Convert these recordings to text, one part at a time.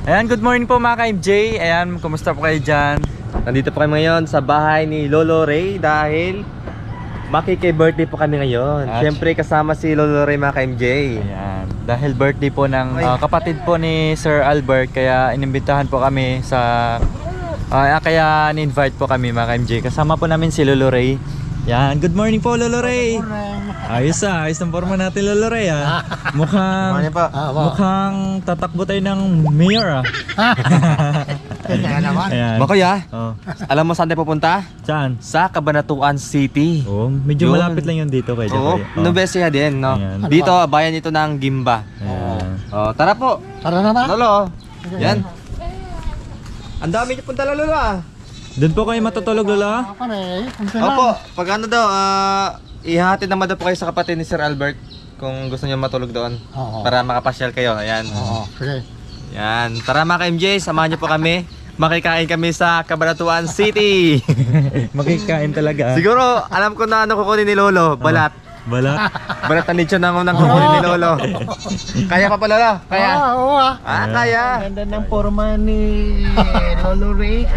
Ayan, good morning po mga ka-MJ. Ayan, kumusta po kayo dyan? Nandito po kami ngayon sa bahay ni Lolo Ray dahil makiki-birthday po kami ngayon. Siyempre kasama si Lolo Ray mga ka-MJ. Ayan, dahil birthday po ng kapatid po ni Sir Albert, kaya inimbitahan po kami sa kaya ni-invite po kami mga ka-MJ. Kasama po namin si Lolo Ray. Yan, good morning po Lolo Ray. Ayos ayos ang forma natin Lolo Ray Mukhang tatakbo tayo ng mayor Ayan. Makoy Oh. alam mo saan tayo pupunta? Saan? Sa Cabanatuan City. Oh, medyo Yun. malapit lang yun dito kay Oo, Nubesia din, no? Ayan. Dito, bayan ito ng Gimba. Ayan. Oh, tara po. Tara na ba? Lolo. Yan. Ang dami niyo punta Lolo Doon po kayo matutulog Lolo? Opo, pag ano daw, ihahatid naman daw po kayo sa kapatid ni Sir Albert kung gusto niyo matulog doon. Oo. Para makapasyal kayo. Ayan. Oo, sige. Yan. Tara mga ka-MJ, samahan niyo po kami. Makikain kami sa Cabanatuan City. Makikain talaga. Siguro, alam ko na ano kukunin ni Lolo. Balat. Balat. Balat na nicho na unang kukunin ni Lolo. Kaya pa pa Lolo? Kaya? Oo, Kaya. Ganda ng forma ni Lolo Ray.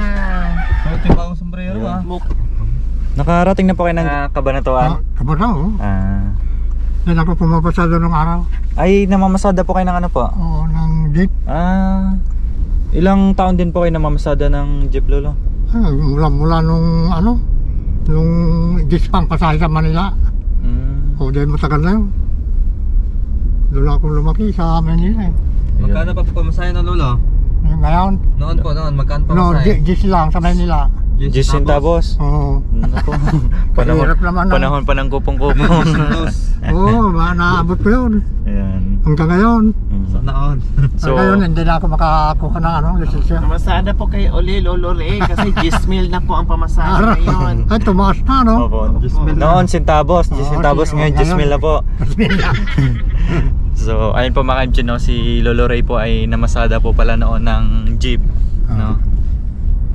Ito yung bagong sombrero Nakarating na po kayo ng Cabanatuan? Kabata, oo. Yan ako pumapasada nung araw. Ay, namamasada po kayo ng ano po? Oo, ng jeep. Ilang taon din po kayo namamasada ng jeep Lolo? Mula nung nung jeep pang pasaya sa Manila. O, dahil matagal na yun. Doon ako lumaki sa Manila eh. Magkano pa po pamasahe ng Lolo? Ngayon, Noon po, magkano pa no, pamasahe? jeep lang sa Manila. 10 centavos. Oo. Nako. Panahon, Hirap naman na. panahon pa ng kupong-kupong. Oo, naabot ko yun. Ayan. Hanggang ngayon. Naon. So, Ngayon, hindi na ako makakuha ng lisensya. Pamasada po kay Oli Lolo Ray kasi 10 mil na po ang pamasada ngayon. Ay, tumaas na, no? opo. Noon centavos, 10 centavos ngayon 10 mil na po. So, ayun po mga ka-MJ, no, si Lolo Ray po ay namasada po pala noon ng jeep, no.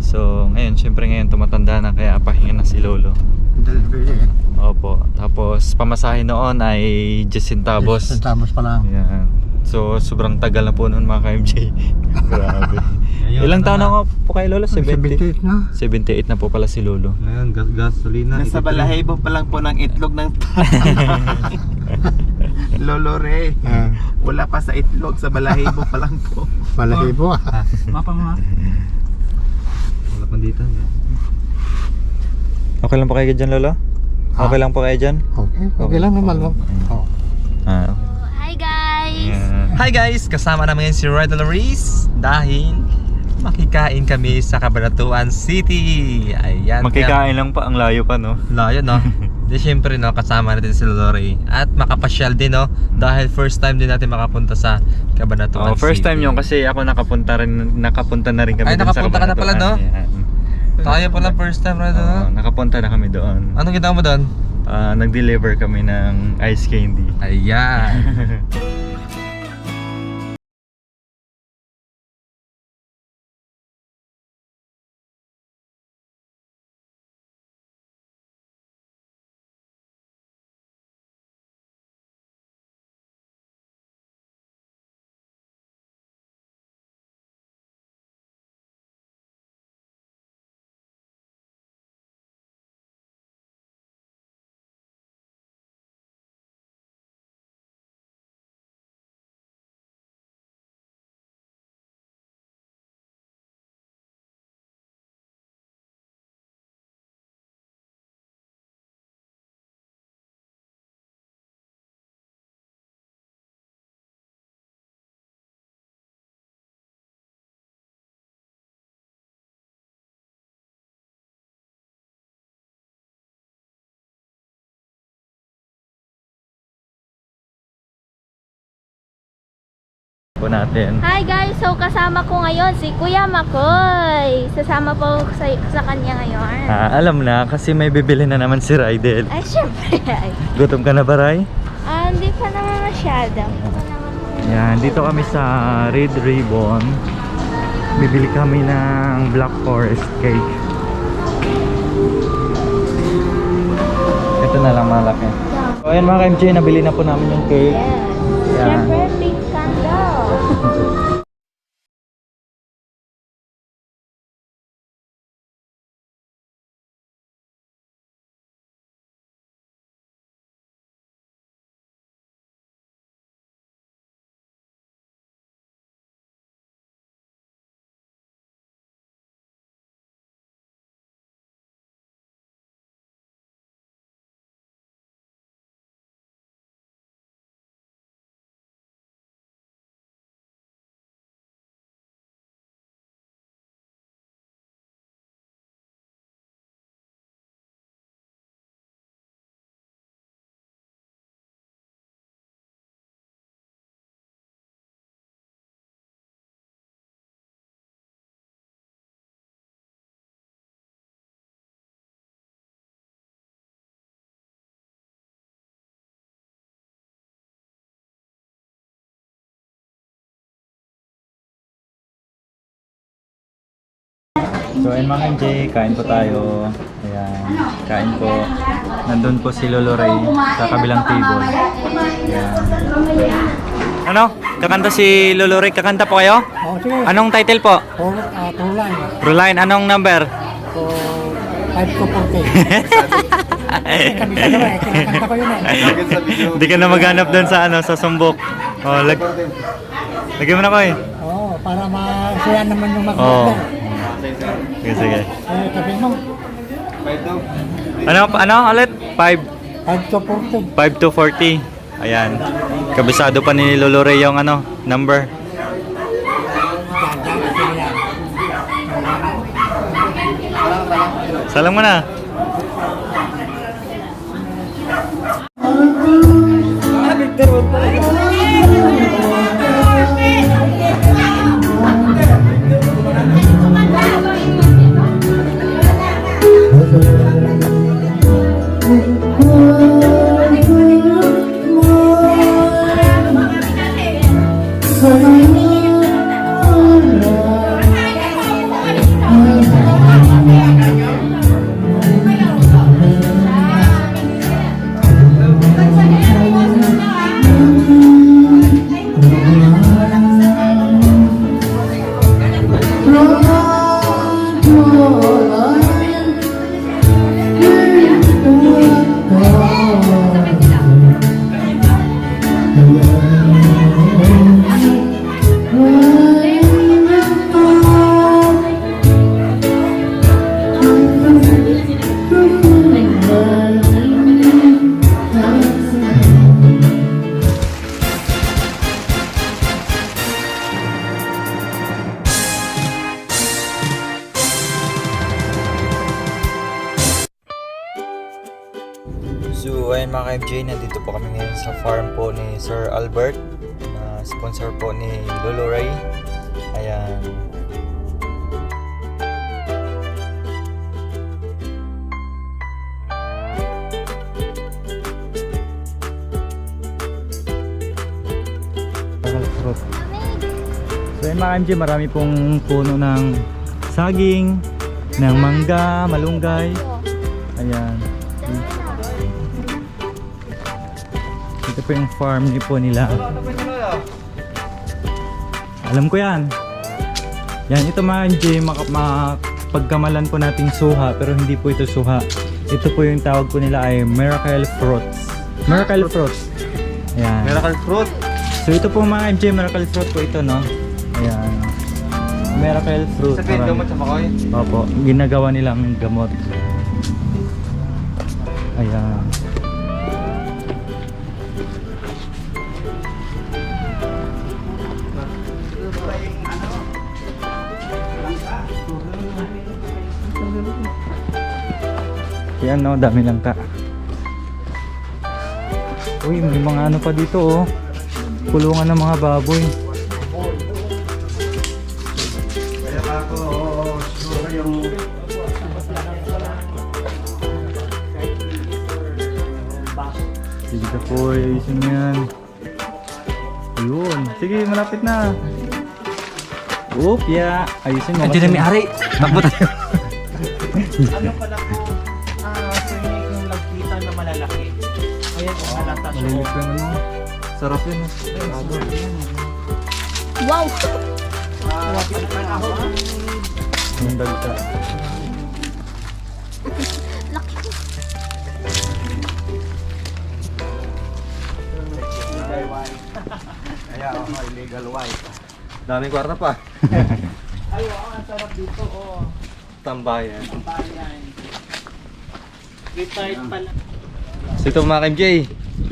So, ngayon, syempre ngayon tumatanda na kaya pahinga na si Lolo. Opo. Tapos pamasahe noon ay 10 centavos. Centavos pa lang. Yan. So, sobrang tagal na po noon mga ka-MJ. Grabe. Ilang taon na po kay Lolo? 78 na. 78 na po pala si Lolo. Ngayon, gasolina. Nasa balahibo pa lang po ng itlog ng Lolo Ray. Wala pa sa itlog, sa balahibo pa lang po. Balahibo. Mapa mo. Wala pa dito. Okay lang po kayo dyan Lolo? Okay lang po kayo dyan? Okay lang naman. Hi guys! Hi guys! Kasama namin ngayon si Rydel Reese dahil makikain kami sa Cabanatuan City. Ayan. Makikain lang pa, ang layo pa no? Layo no? Di syempre no, kasama natin si Lolo Ray. At makapasyal din no, dahil first time din natin makapunta sa Cabanatuan City. First time yun kasi ako nakapunta na rin kami Ay, dun sa nakapunta ka na pala, no? Ayan. Tayo pala first time Rydel no? Nakapunta na kami doon. Anong ginawa mo doon? Nag-deliver kami ng ice candy. Ayan. Po natin. Hi guys! So kasama ko ngayon si Kuya Makoy. Sasama po sa kanya ngayon. Alam na kasi may bibili na naman si Rydel. Ay, syempre. Gutom ka na ba, Ray? Hindi pa naman masyado. Yan, dito kami sa Red Ribbon. Bibili kami ng Black Forest cake. Ito na lang malaki. So ayan mga ka-MJ, nabili na po namin yung cake. Yes. Yan. Syempre, pink candle. So ayun mga MJ, kain po tayo. Ayan, kain po. Nandun po si Lolo Ray sa kabilang table. Ayan. Ano? Kakanta si Lolo Ray. Kakanta po kayo? Oh, sige. Anong title po? Tulay. Ruline, anong number? So, 5 to 40. Kinakanta ko yun eh. Hindi ka na maghanap doon sa ano, sa sumbok. Oh, lagyan mo na ko eh. Oo, para masaya naman yung Oo. mag-order. Sige, sige. Sabi mo, Ano ulit? 5 to 40. 5 to 40. Ayan. Kabisado pa ni Lolo Ray yung ano, number. Salang mo na. So ayun mga ka-MJ, nandito po kami ngayon sa farm po ni Sir Albert, na sponsor po ni Lolo Ray. Ayan. So ayun mga ka-MJ, marami pong puno ng saging, ng mangga, malunggay. Ayan. Ito po yung farm niyo po nila. Alam ko yan. Yan, ito mga MJ, pagkamalan po nating suha, pero hindi po ito suha. Ito po yung tawag po nila ay miracle fruits. Miracle fruits. Ayan. Miracle fruit. So ito po mga MJ, miracle fruit po ito, no? Ayan. Miracle fruit. Sabihin, gamot sa makoy. Opo, ginagawa nilang gamot. Ayan. Yan no, dami lang ka. Uy, may mga ano pa dito oh. Kulungan ng mga baboy. Kaya ako, siguro yung... Sige po, ayusin mo yan. Yun. Sige, malapit na. Oop, yeah. Ayusin mo. Hindi na may ari. Takbo tayo. Ano pala po, sir Nick, yung nagkita na malalaki. Ayan, halata siya. Malinis lang ano. Sarap yun. Wow! Ang dagta. Kaya ako, illegal white. Daming kwarta pa. Ay, wow, ang sarap dito, oh. Tambayan. Bayan. Retired pala. So ito mga ka-MJ,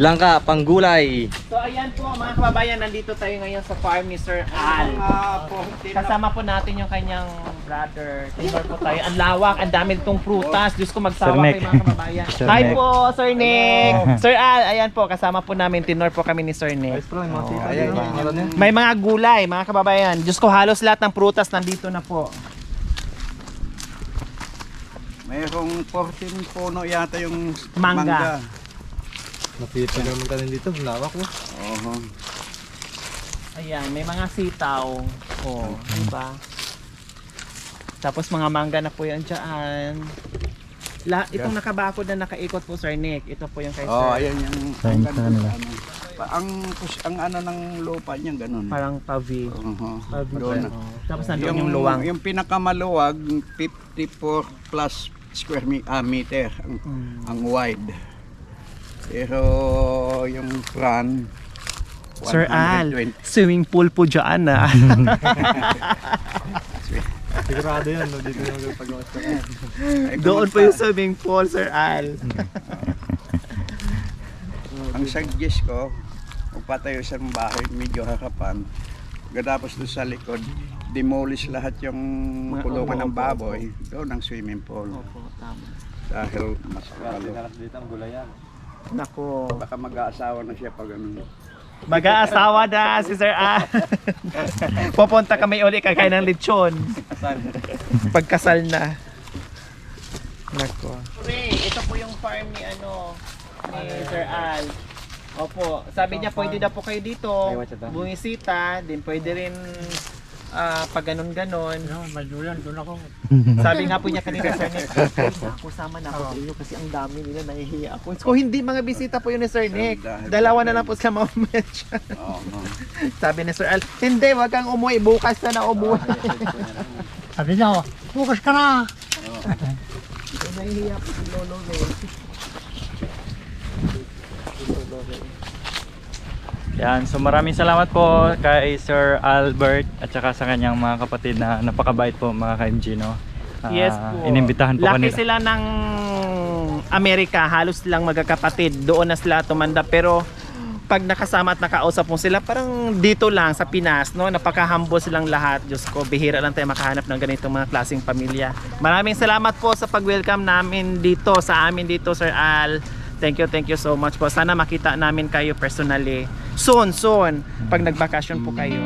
langka, panggulay. So ayan po mga kababayan, nandito tayo ngayon sa farm ni Sir Al. Kasama po natin yung kanyang brother. Tinor po tayo. Ang lawak, ang dami itong prutas. Diyos ko magsawa Sir Nick. kayo mga kababayan. Sir Hi Nick. po, Sir Nick. Sir Al, ayan po, kasama po namin. Tinor po kami ni Sir Nick. May mga gulay, mga kababayan. Diyos ko, halos lahat ng prutas nandito na po. Mayroong 14 puno yata yung Mangga. Napita naman tayo dito, lawak mo. Oo. Ayan, may mga sitaw. Oh, diba? Tapos mga mangga na po yan dyan. Itong nakabakod na nakaikot po, Sir Nick. Ito po yung kay Oh, Sir. ayan yung Sign ang sa ganda kanila. ano. Ang ano ng lupa niya ganun. Parang pavi. Pavi Doon. Tapos nandoon yung luwang. Yung pinakamaluwag 54 plus square meter ang wide. Pero yung front Sir Al, 120. swimming pool po dyan ah. Sigurado yan, no? Dito yung pagawa sa Ay, Doon po yung swimming pool, Sir Al. Ang suggest ko, magpatayo sa bahay, medyo harapan. Pagkatapos doon sa likod, demolish lahat yung Mga- kulungan ng opo, baboy. Doon ang swimming pool. Opo, tama. Dahil mas malo. dito ang gulayan. Nako. Baka mag-aasawa na siya pag ano. Mag-aasawa na si Sir Al. Pupunta kami uli kakain ng lechon. Pagkasal na. Nako. Ito po yung farm ni ni Sir Al. Opo, sabi niya pwede na po kayo dito bumisita, din pwede rin pag ganon-ganon. May duyan, doon ako. Sabi nga po niya kanina Sir Nick, ako sama na ako sa inyo kasi ang dami nila, nahihiya ako. So hindi mga bisita po yun ni Sir Nick. Dalawa na lang po sila mamaya dyan. Sabi ni Sir Al, hindi, wag kang umuwi, bukas na umuwi. Sabi niya, bukas ka na. Nahihiya po si Lolo Ray. Yan, so maraming salamat po kay Sir Albert at saka sa kanyang mga kapatid na napakabait po mga ka-MG, no? Yes po. Inimbitahan po Laki kanila. sila ng Amerika, halos lang magkakapatid. Doon na sila tumanda pero pag nakasama at nakausap mo sila, parang dito lang sa Pinas, no? Napaka-humble silang lahat. Diyos ko, bihira lang tayo makahanap ng ganitong mga klaseng pamilya. Maraming salamat po sa pag-welcome namin dito, sa amin dito, Sir Al. Thank you so much po. Sana makita namin kayo personally. Soon, pag nagbakasyon po kayo.